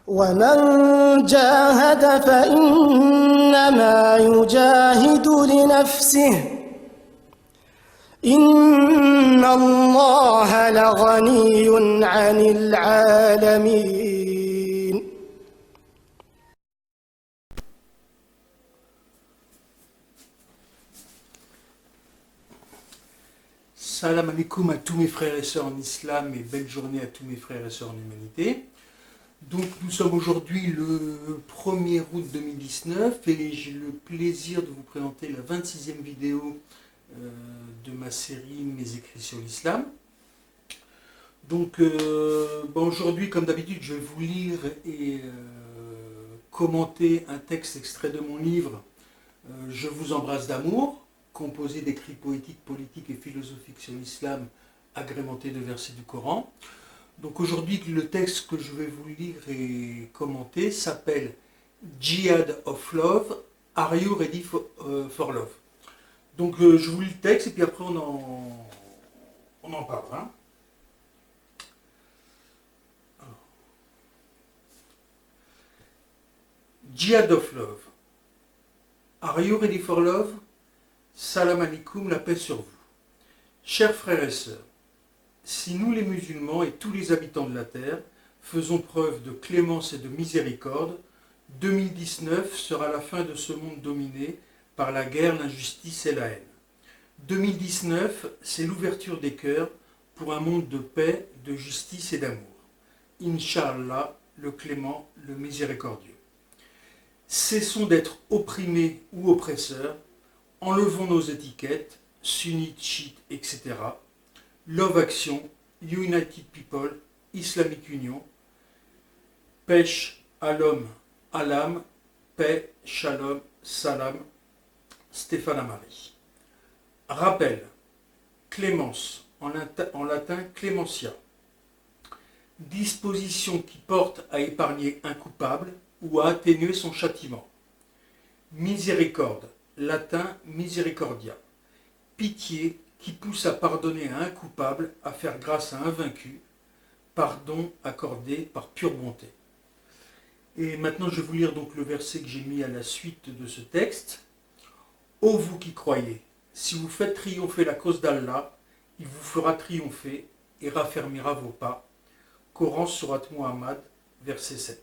ومن جاهد فإنما يجاهد لنفسه إن الله لغني عن العالمين. Salam alaikum à tous mes frères et sœurs en islam et belle journée à tous mes frères et sœurs en humanité. Donc nous sommes aujourd'hui le 1er août 2019 et j'ai le plaisir de vous présenter la 26e vidéo de ma série Mes écrits sur l'islam. Donc aujourd'hui, comme d'habitude, je vais vous lire et commenter un texte extrait de mon livre Je vous embrasse d'amour, composé d'écrits poétiques, politiques et philosophiques sur l'islam, agrémenté de versets du Coran. Donc aujourd'hui, le texte que je vais vous lire et commenter s'appelle Jihad of Love, Are You Ready for Love? Donc je vous lis le texte et puis après on en parle. Hein. Jihad of Love. Are you ready for love? Salam alaikum, la paix sur vous. Chers frères et sœurs, si nous les musulmans et tous les habitants de la terre faisons preuve de clémence et de miséricorde, 2019 sera la fin de ce monde dominé par la guerre, l'injustice et la haine. 2019, c'est l'ouverture des cœurs pour un monde de paix, de justice et d'amour. Inch'Allah, le clément, le miséricordieux. Cessons d'être opprimés ou oppresseurs, enlevons nos étiquettes, sunnite, chiite, etc. Love Action, United People, Islamic Union, pêche à l'homme, à l'âme, paix, shalom, salam, Stéphane Amari. Rappel, clémence, en latin clémentia. Disposition qui porte à épargner un coupable ou à atténuer son châtiment. Miséricorde, latin misericordia. Pitié qui pousse à pardonner à un coupable, à faire grâce à un vaincu. Pardon accordé par pure bonté. Et maintenant je vais vous lire donc le verset que j'ai mis à la suite de ce texte. Ô vous qui croyez, si vous faites triompher la cause d'Allah, il vous fera triompher et raffermira vos pas. Coran Sourate Muhammad, verset 7.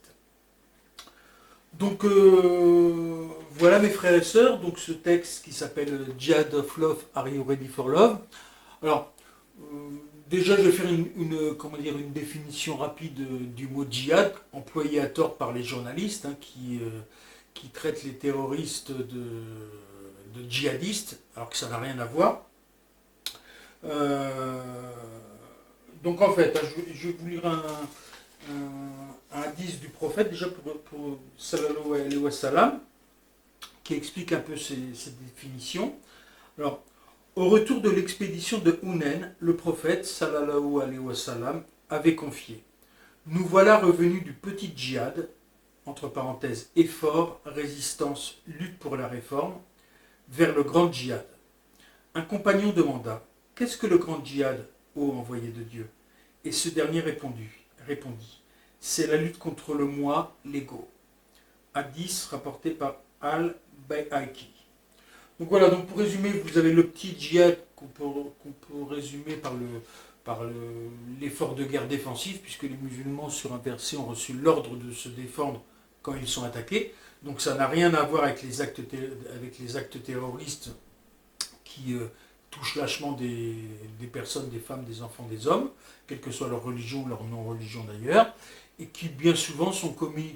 Donc voilà mes frères et sœurs, donc ce texte qui s'appelle Jihad of Love, Are You Ready for Love? Alors déjà je vais faire une définition rapide du mot djihad, employé à tort par les journalistes qui traitent les terroristes de djihadistes, alors que ça n'a rien à voir. Donc en fait, je vais vous lire un hadith du prophète, déjà pour sallallahu alayhi wa sallam, qui explique un peu cette définition. Alors, au retour de l'expédition de Hunayn, le prophète sallallahu alayhi wa sallam avait confié: nous voilà revenus du petit djihad, entre parenthèses, effort, résistance, lutte pour la réforme, vers le grand djihad. Un compagnon demanda: qu'est-ce que le grand djihad, ô envoyé de Dieu? Et ce dernier répondit: c'est la lutte contre le moi, l'ego. Hadith rapporté par Al-Bayhaqi. Donc voilà, donc pour résumer, vous avez le petit djihad qu'on peut résumer par l'effort de guerre défensif, puisque les musulmans sur un verset ont reçu l'ordre de se défendre quand ils sont attaqués. Donc ça n'a rien à voir avec les actes terroristes qui touchent lâchement des personnes, des femmes, des enfants, des hommes, quelle que soit leur religion ou leur non-religion d'ailleurs, et qui bien souvent sont commis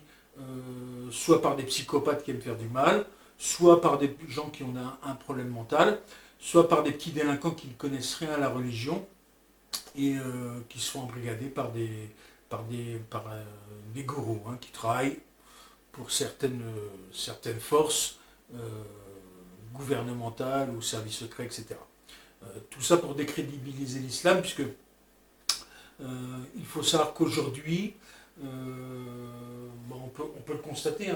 soit par des psychopathes qui aiment faire du mal, soit par des gens qui ont un problème mental, soit par des petits délinquants qui ne connaissent rien à la religion et qui se font embrigader par des gourous qui travaillent pour certaines forces gouvernementales ou services secrets, etc. Tout ça pour décrédibiliser l'islam, puisque il faut savoir qu'aujourd'hui, on peut le constater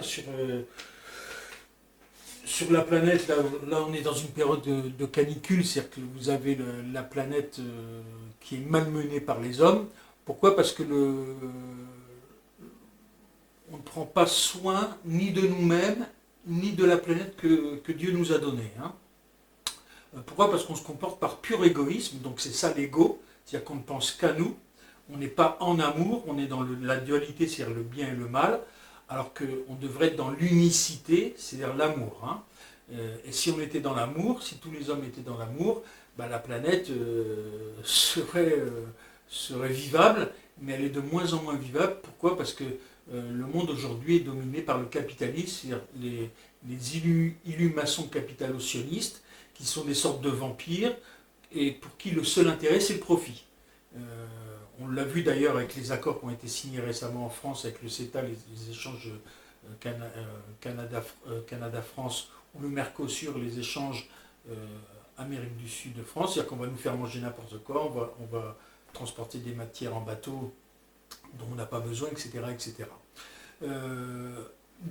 sur la planète, là on est dans une période de canicule, c'est-à-dire que vous avez la planète qui est malmenée par les hommes. Pourquoi? Parce que prend pas soin ni de nous-mêmes, ni de la planète que Dieu nous a donnée. Hein. Pourquoi? Parce qu'on se comporte par pur égoïsme, donc c'est ça l'ego, c'est-à-dire qu'on ne pense qu'à nous, on n'est pas en amour, on est dans la dualité, c'est-à-dire le bien et le mal, alors qu'on devrait être dans l'unicité, c'est-à-dire l'amour. Hein. Et si on était dans l'amour, si tous les hommes étaient dans l'amour, bah, la planète serait vivable, mais elle est de moins en moins vivable. Pourquoi? Parce que le monde aujourd'hui est dominé par le capitalisme, c'est-à-dire les illumaçons capitalo-sionistes, qui sont des sortes de vampires, et pour qui le seul intérêt, c'est le profit. On l'a vu d'ailleurs avec les accords qui ont été signés récemment en France avec le CETA, les échanges Canada-France, ou le Mercosur, les échanges Amérique du Sud de France, c'est-à-dire qu'on va nous faire manger n'importe quoi, on va transporter des matières en bateau dont on n'a pas besoin, etc. etc.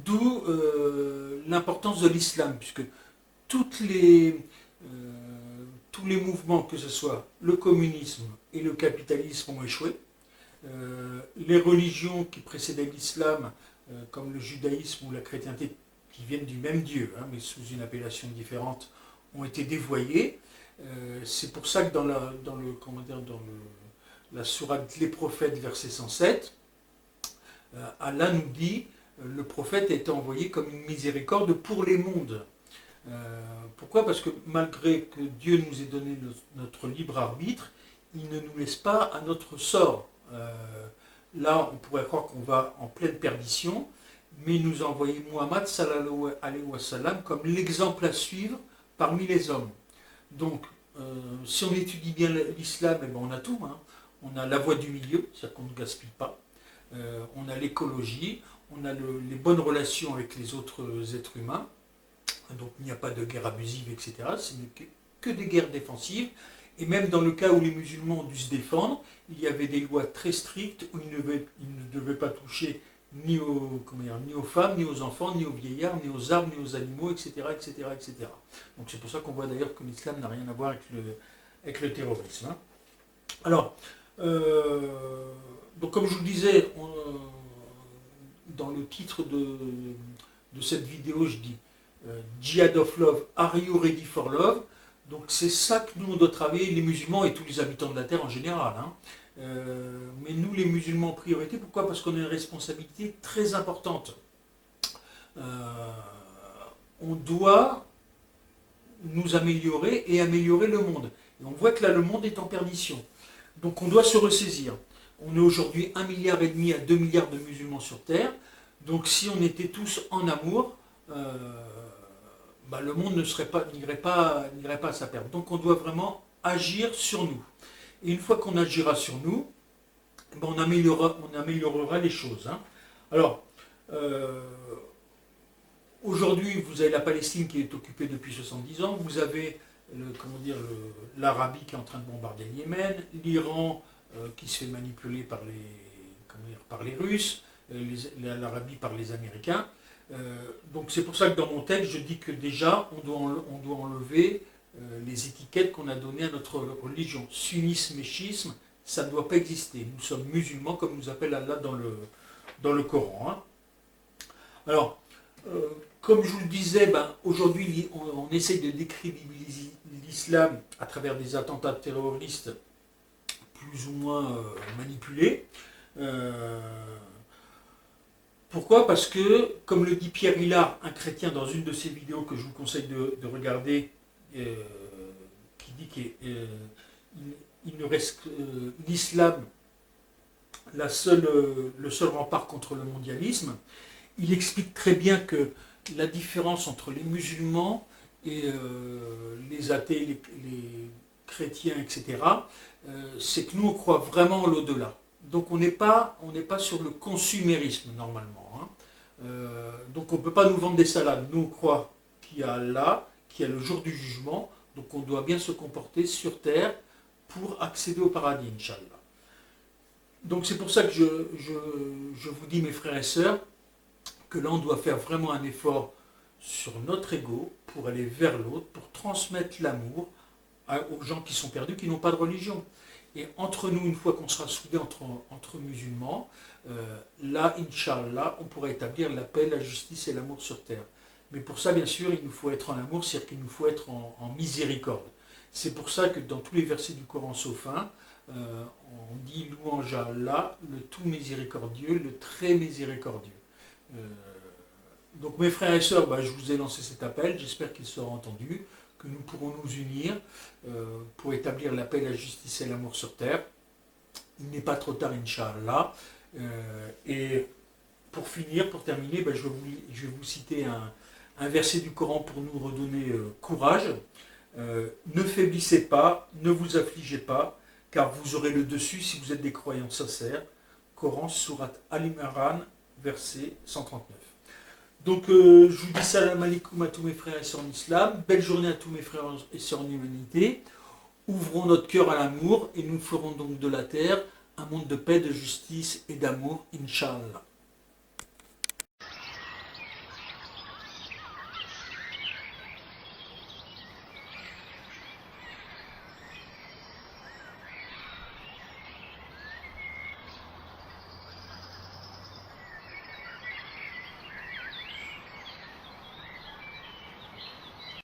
D'où l'importance de l'islam, puisque tous les mouvements, que ce soit le communisme et le capitalisme, ont échoué. Les religions qui précédaient l'islam, comme le judaïsme ou la chrétienté, qui viennent du même Dieu, hein, mais sous une appellation différente, ont été dévoyées. C'est pour ça que dans la sourate Les Prophètes, verset 107, Allah nous dit le prophète a été envoyé comme une miséricorde pour les mondes. Pourquoi? Parce que malgré que Dieu nous ait donné notre libre arbitre, il ne nous laisse pas à notre sort. Là, on pourrait croire qu'on va en pleine perdition, mais il nous a envoyé Muhammad sallallahu alayhi wa sallam comme l'exemple à suivre parmi les hommes. Donc, si on étudie bien l'islam, eh ben on a tout. Hein. On a la voie du milieu, c'est-à-dire qu'on ne gaspille pas. On a l'écologie, on a les bonnes relations avec les autres êtres humains. Donc il n'y a pas de guerre abusive, etc. Ce n'est que des guerres défensives. Et même dans le cas où les musulmans ont dû se défendre, il y avait des lois très strictes où ils ne devaient pas toucher ni aux femmes, ni aux enfants, ni aux vieillards, ni aux arbres, ni aux animaux, etc. etc., etc. Donc c'est pour ça qu'on voit d'ailleurs que l'islam n'a rien à voir avec le terrorisme. Hein. Alors, donc comme je vous le disais, dans le titre de cette vidéo, je dis Jihad of Love, Are You Ready for Love? Donc c'est ça que nous on doit travailler, les musulmans et tous les habitants de la Terre en général. Hein. Mais nous les musulmans en priorité, pourquoi? Parce qu'on a une responsabilité très importante. On doit nous améliorer et améliorer le monde. Et on voit que là le monde est en perdition. Donc on doit se ressaisir. On est aujourd'hui 1,5 milliard à 2 milliards de musulmans sur Terre. Donc si on était tous en amour, le monde n'irait pas à sa perte. Donc on doit vraiment agir sur nous. Et une fois qu'on agira sur nous, on améliorera les choses. Hein. Alors, aujourd'hui, vous avez la Palestine qui est occupée depuis 70 ans, vous avez l'Arabie qui est en train de bombarder le Yémen, l'Iran qui se fait manipuler par les Russes, l'Arabie par les Américains. Donc c'est pour ça que dans mon texte, je dis que déjà, on doit enlever les étiquettes qu'on a données à notre religion. Sunnisme et schisme, ça ne doit pas exister. Nous sommes musulmans, comme nous appelle Allah dans le Coran. Hein. Alors, comme je vous le disais, aujourd'hui, on essaye de décrédibiliser l'islam à travers des attentats terroristes plus ou moins manipulés. Pourquoi? Parce que, comme le dit Pierre Hillard, un chrétien, dans une de ses vidéos que je vous conseille de regarder, qui dit qu'il ne reste l'islam le seul rempart contre le mondialisme, il explique très bien que la différence entre les musulmans et les athées, les chrétiens, etc., c'est que nous, on croit vraiment en l'au-delà. Donc on n'est pas sur le consumérisme normalement. Hein. Donc on ne peut pas nous vendre des salades. Nous on croit qu'il y a Allah, qu'il y a le jour du jugement. Donc on doit bien se comporter sur terre pour accéder au paradis, Inch'Allah. Donc c'est pour ça que je vous dis, mes frères et sœurs, que là on doit faire vraiment un effort sur notre ego pour aller vers l'autre, pour transmettre l'amour aux gens qui sont perdus, qui n'ont pas de religion. Et entre nous, une fois qu'on sera soudés entre musulmans, là, Inch'Allah, on pourra établir la paix, la justice et l'amour sur terre. Mais pour ça, bien sûr, il nous faut être en amour, c'est-à-dire qu'il nous faut être en miséricorde. C'est pour ça que dans tous les versets du Coran sauf un, on dit louange à Allah, le tout miséricordieux, le très miséricordieux. Euh, donc mes frères et sœurs, je vous ai lancé cet appel, j'espère qu'il sera entendu, que nous pourrons nous unir pour établir la paix, la justice et l'amour sur terre. Il n'est pas trop tard, Inch'Allah. Et pour finir, pour terminer, je vais vous citer un verset du Coran pour nous redonner courage. Ne faiblissez pas, ne vous affligez pas, car vous aurez le dessus si vous êtes des croyants sincères. Coran, sourate Al-Imran, verset 139. Donc je vous dis salam alaikum à tous mes frères et sœurs en islam, belle journée à tous mes frères et sœurs en humanité, ouvrons notre cœur à l'amour et nous ferons donc de la terre un monde de paix, de justice et d'amour, Inch'Allah.